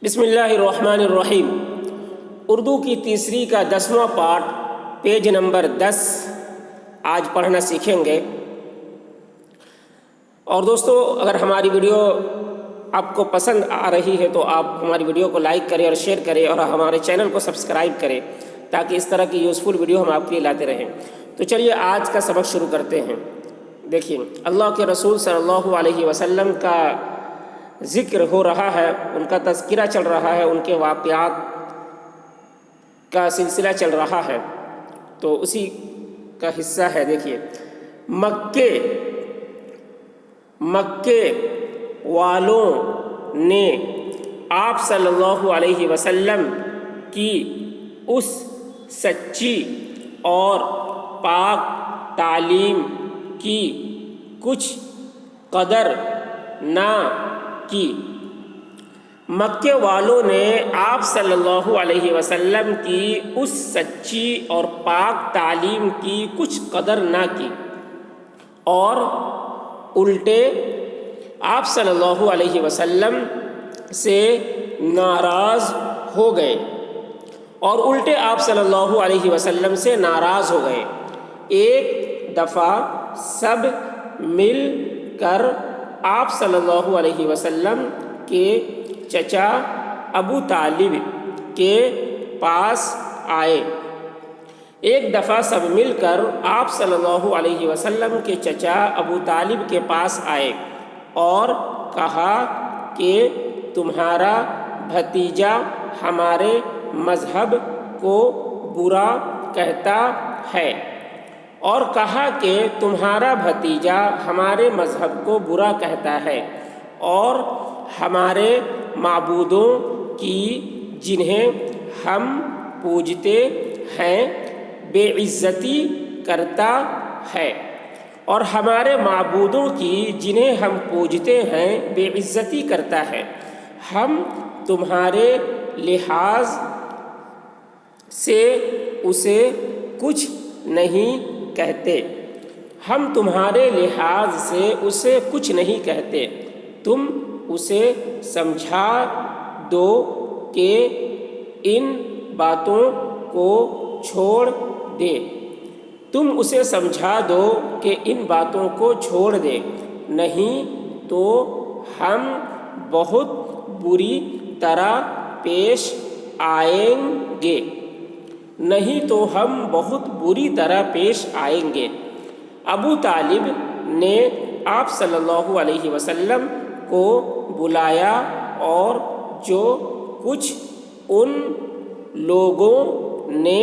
بسم اللہ الرحمن الرحیم۔ اردو کی تیسری کا 10واں پارٹ پیج نمبر 10 آج پڑھنا سیکھیں گے۔ اور دوستو، اگر ہماری ویڈیو آپ کو پسند آ رہی ہے تو آپ ہماری ویڈیو کو لائک کریں اور شیئر کریں اور ہمارے چینل کو سبسکرائب کریں تاکہ اس طرح کی یوزفل ویڈیو ہم آپ کے لیے لاتے رہیں۔ تو چلیے آج کا سبق شروع کرتے ہیں۔ دیکھیے، اللہ کے رسول صلی اللہ علیہ وسلم کا ذکر ہو رہا ہے، ان کا تذکرہ چل رہا ہے، ان کے واقعات کا سلسلہ چل رہا ہے، تو اسی کا حصہ ہے۔ دیکھیے، مکے والوں نے آپ صلی اللہ علیہ وسلم کی اس سچی اور پاک تعلیم کی کچھ قدر نہ کی۔ مکے والوں نے آپ صلی اللہ علیہ وسلم کی اس سچی اور پاک تعلیم کی کچھ قدر نہ کی اور الٹے آپ صلی اللہ علیہ وسلم سے ناراض ہو گئے آپ صلی اللہ علیہ وسلم سے ناراض ہو گئے۔ ایک دفعہ سب مل کر آپ صلی اللہ علیہ وسلم کے چچا ابو طالب کے پاس آئے۔ ایک دفعہ سب مل کر آپ صلی اللہ علیہ وسلم کے چچا ابو طالب کے پاس آئے اور کہا کہ تمہارا بھتیجا ہمارے مذہب کو برا کہتا ہے، اور کہا کہ تمہارا بھتیجا ہمارے مذہب کو برا کہتا ہے اور ہمارے معبودوں کی جنہیں ہم پوجتے ہیں بے عزتی کرتا ہے، اور ہمارے معبودوں کی جنہیں ہم پوجتے ہیں بے عزتی کرتا ہے۔ ہم تمہارے لحاظ سے اسے کچھ نہیں کہتے، تم اسے سمجھا دو کہ ان باتوں کو چھوڑ دے، نہیں تو ہم بہت بری طرح پیش آئیں گے۔ ابو طالب نے آپ صلی اللہ علیہ وسلم کو بلایا اور جو کچھ ان لوگوں نے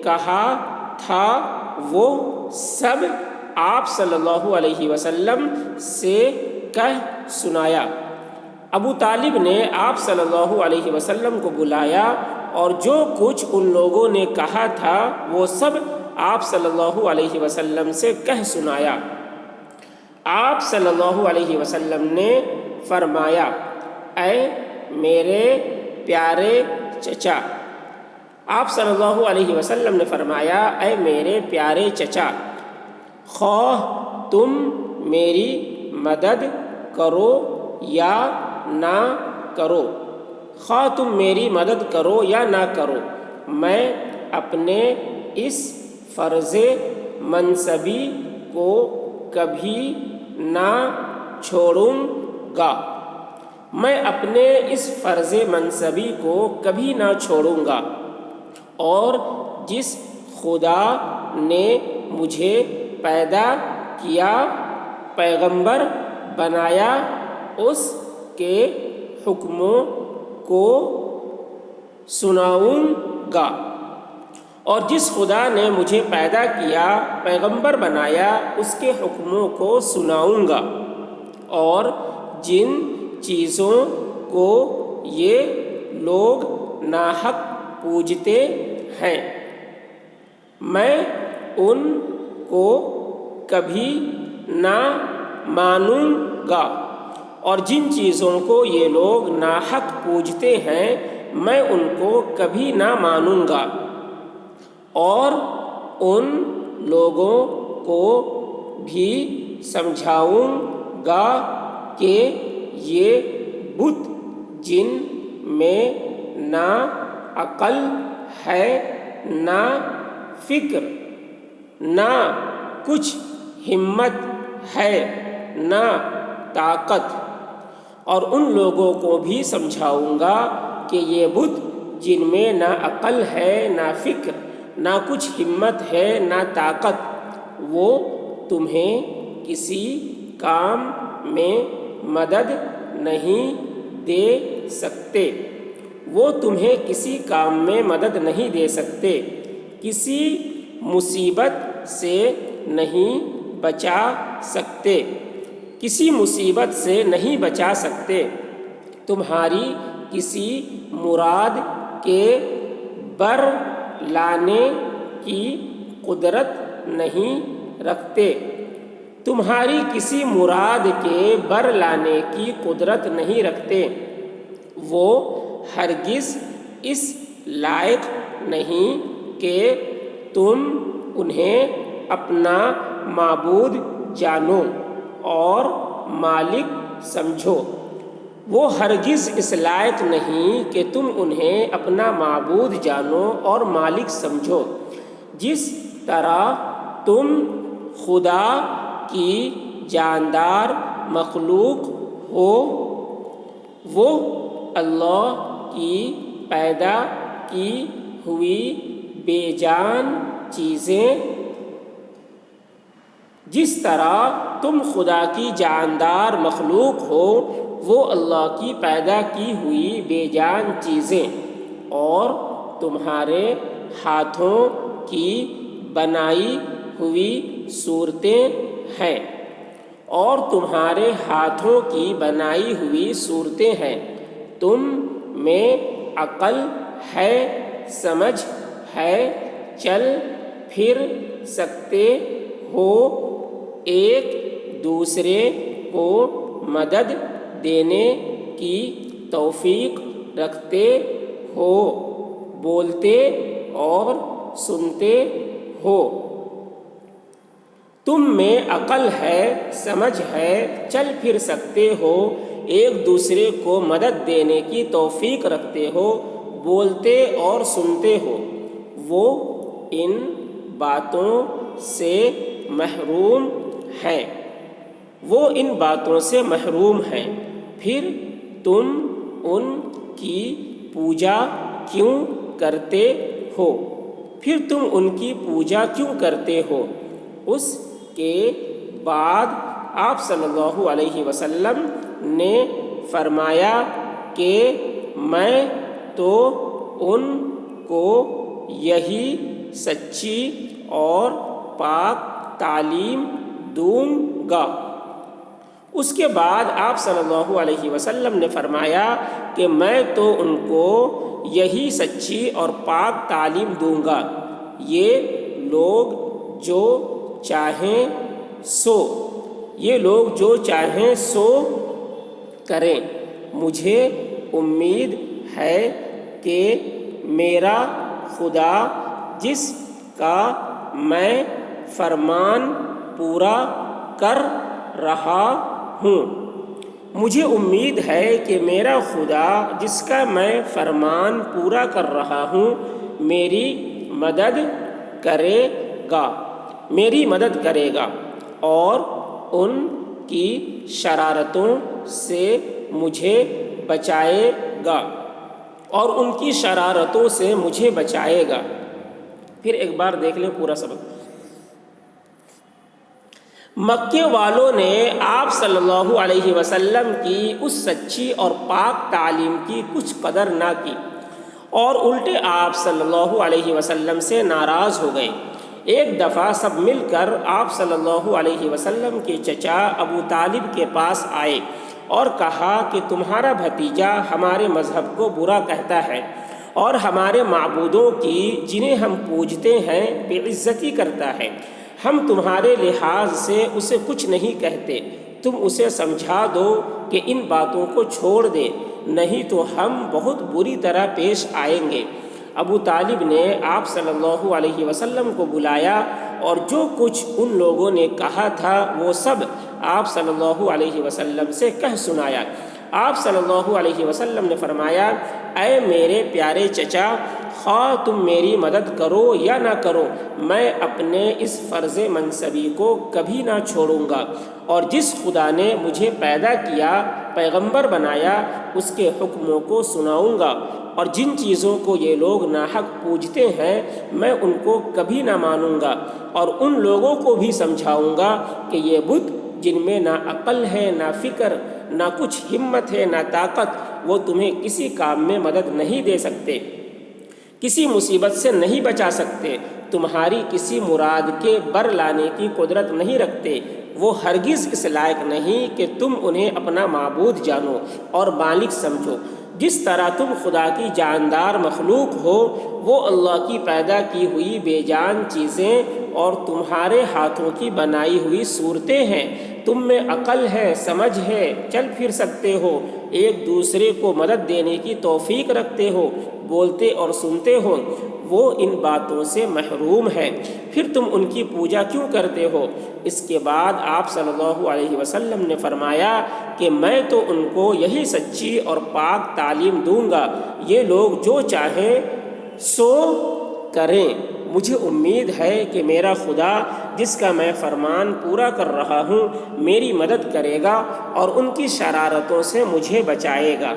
کہا تھا وہ سب آپ صلی اللہ علیہ وسلم سے کہہ سنایا۔ ابو طالب نے آپ صلی اللہ علیہ وسلم کو بلایا اور جو کچھ ان لوگوں نے کہا تھا وہ سب آپ صلی اللہ علیہ وسلم سے کہہ سنایا۔ آپ صلی اللہ علیہ وسلم نے فرمایا، اے میرے پیارے چچا۔ آپ صلی اللہ علیہ وسلم نے فرمایا، اے میرے پیارے چچا، خواہ تم میری مدد کرو یا نہ کرو، میں اپنے اس فرض منصبی کو کبھی نہ چھوڑوں گا، اور جس خدا نے مجھے پیدا کیا، پیغمبر بنایا، اس کے حکموں کو سناؤں گا، اور جس خدا نے مجھے پیدا کیا، پیغمبر بنایا، اس کے حکموں کو سناؤں گا، اور جن چیزوں کو یہ لوگ ناحق پوجتے ہیں میں ان کو کبھی نہ مانوں گا، اور جن چیزوں کو یہ لوگ ناحق پوجتے ہیں میں ان کو کبھی نہ مانوں گا، اور ان لوگوں کو بھی سمجھاؤں گا کہ یہ بت جن میں نہ عقل ہے نہ فکر، نہ کچھ ہمت ہے نہ طاقت، اور ان لوگوں کو بھی سمجھاؤں گا کہ یہ بت جن میں نہ عقل ہے نہ فکر نہ کچھ ہمت ہے نہ طاقت، وہ تمہیں کسی کام میں مدد نہیں دے سکتے، وہ تمہیں کسی کام میں مدد نہیں دے سکتے، کسی مصیبت سے نہیں بچا سکتے، کسی مصیبت سے نہیں بچا سکتے، تمہاری کسی مراد کے بر لانے کی قدرت نہیں رکھتے، تمہاری کسی مراد کے بر لانے کی قدرت نہیں رکھتے، وہ ہرگز اس لائق نہیں کہ تم انہیں اپنا معبود جانو اور مالک سمجھو، وہ ہرگز اس لائق نہیں کہ تم انہیں اپنا معبود جانو اور مالک سمجھو، جس طرح تم خدا کی جاندار مخلوق ہو، وہ اللہ کی پیدا کی ہوئی بے جان چیزیں، جس طرح تم خدا کی جاندار مخلوق ہو، وہ اللہ کی پیدا کی ہوئی بے جان چیزیں اور تمہارے ہاتھوں کی بنائی ہوئی صورتیں ہیں، اور تمہارے ہاتھوں کی بنائی ہوئی صورتیں ہیں، تم میں عقل ہے، سمجھ ہے، چل پھر سکتے ہو، ایک دوسرے کو مدد دینے کی توفیق رکھتے ہو، بولتے اور سنتے ہو، تم میں عقل ہے، سمجھ ہے، چل پھر سکتے ہو، ایک دوسرے کو مدد دینے کی توفیق رکھتے ہو، بولتے اور سنتے ہو، وہ ان باتوں سے محروم ہیں، وہ ان باتوں سے محروم ہیں، پھر تم ان کی پوجا کیوں کرتے ہو؟ پھر تم ان کی پوجا کیوں کرتے ہو؟ اس کے بعد آپ صلی اللہ علیہ وسلم نے فرمایا کہ میں تو ان کو یہی سچی اور پاک تعلیم دوں گا۔ اس کے بعد آپ صلی اللہ علیہ وسلم نے فرمایا کہ میں تو ان کو یہی سچی اور پاک تعلیم دوں گا، یہ لوگ جو چاہیں سو، یہ لوگ جو چاہیں سو کریں، مجھے امید ہے کہ میرا خدا جس کا میں فرمان پورا کر رہا ہوں، مجھے امید ہے کہ میرا خدا جس کا میں فرمان پورا کر رہا ہوں میری مدد کرے گا، میری مدد کرے گا، اور ان کی شرارتوں سے مجھے بچائے گا، اور ان کی شرارتوں سے مجھے بچائے گا۔ پھر ایک بار دیکھ لیں پورا سبق۔ مکے والوں نے آپ صلی اللہ علیہ وسلم کی اس سچی اور پاک تعلیم کی کچھ قدر نہ کی، اور الٹے آپ صلی اللہ علیہ وسلم سے ناراض ہو گئے۔ ایک دفعہ سب مل کر آپ صلی اللہ علیہ وسلم کے چچا ابو طالب کے پاس آئے اور کہا کہ تمہارا بھتیجا ہمارے مذہب کو برا کہتا ہے اور ہمارے معبودوں کی جنہیں ہم پوجتے ہیں بے عزتی کرتا ہے، ہم تمہارے لحاظ سے اسے کچھ نہیں کہتے، تم اسے سمجھا دو کہ ان باتوں کو چھوڑ دے، نہیں تو ہم بہت بری طرح پیش آئیں گے۔ ابو طالب نے آپ صلی اللہ علیہ وسلم کو بلایا اور جو کچھ ان لوگوں نے کہا تھا وہ سب آپ صلی اللہ علیہ وسلم سے کہہ سنایا۔ آپ صلی اللہ علیہ وسلم نے فرمایا، اے میرے پیارے چچا، خواہ تم میری مدد کرو یا نہ کرو، میں اپنے اس فرض منصبی کو کبھی نہ چھوڑوں گا، اور جس خدا نے مجھے پیدا کیا، پیغمبر بنایا، اس کے حکموں کو سناؤں گا، اور جن چیزوں کو یہ لوگ ناحق پوجتے ہیں میں ان کو کبھی نہ مانوں گا، اور ان لوگوں کو بھی سمجھاؤں گا کہ یہ بت جن میں نہ عقل ہے، نہ فکر، نہ کچھ ہمت ہے، نہ طاقت، وہ تمہیں کسی کام میں مدد نہیں دے سکتے، کسی مصیبت سے نہیں بچا سکتے، تمہاری کسی مراد کے بر لانے کی قدرت نہیں رکھتے، وہ ہرگز اس لائق نہیں کہ تم انہیں اپنا معبود جانو اور مالک سمجھو۔ جس طرح تم خدا کی جاندار مخلوق ہو، وہ اللہ کی پیدا کی ہوئی بے جان چیزیں اور تمہارے ہاتھوں کی بنائی ہوئی صورتیں ہیں۔ تم میں عقل ہے، سمجھ ہے، چل پھر سکتے ہو، ایک دوسرے کو مدد دینے کی توفیق رکھتے ہو، بولتے اور سنتے ہو، وہ ان باتوں سے محروم ہے، پھر تم ان کی پوجا کیوں کرتے ہو؟ اس کے بعد آپ صلی اللہ علیہ وسلم نے فرمایا کہ میں تو ان کو یہی سچی اور پاک تعلیم دوں گا، یہ لوگ جو چاہیں سو کریں، مجھے امید ہے کہ میرا خدا جس کا میں فرمان پورا کر رہا ہوں میری مدد کرے گا اور ان کی شرارتوں سے مجھے بچائے گا۔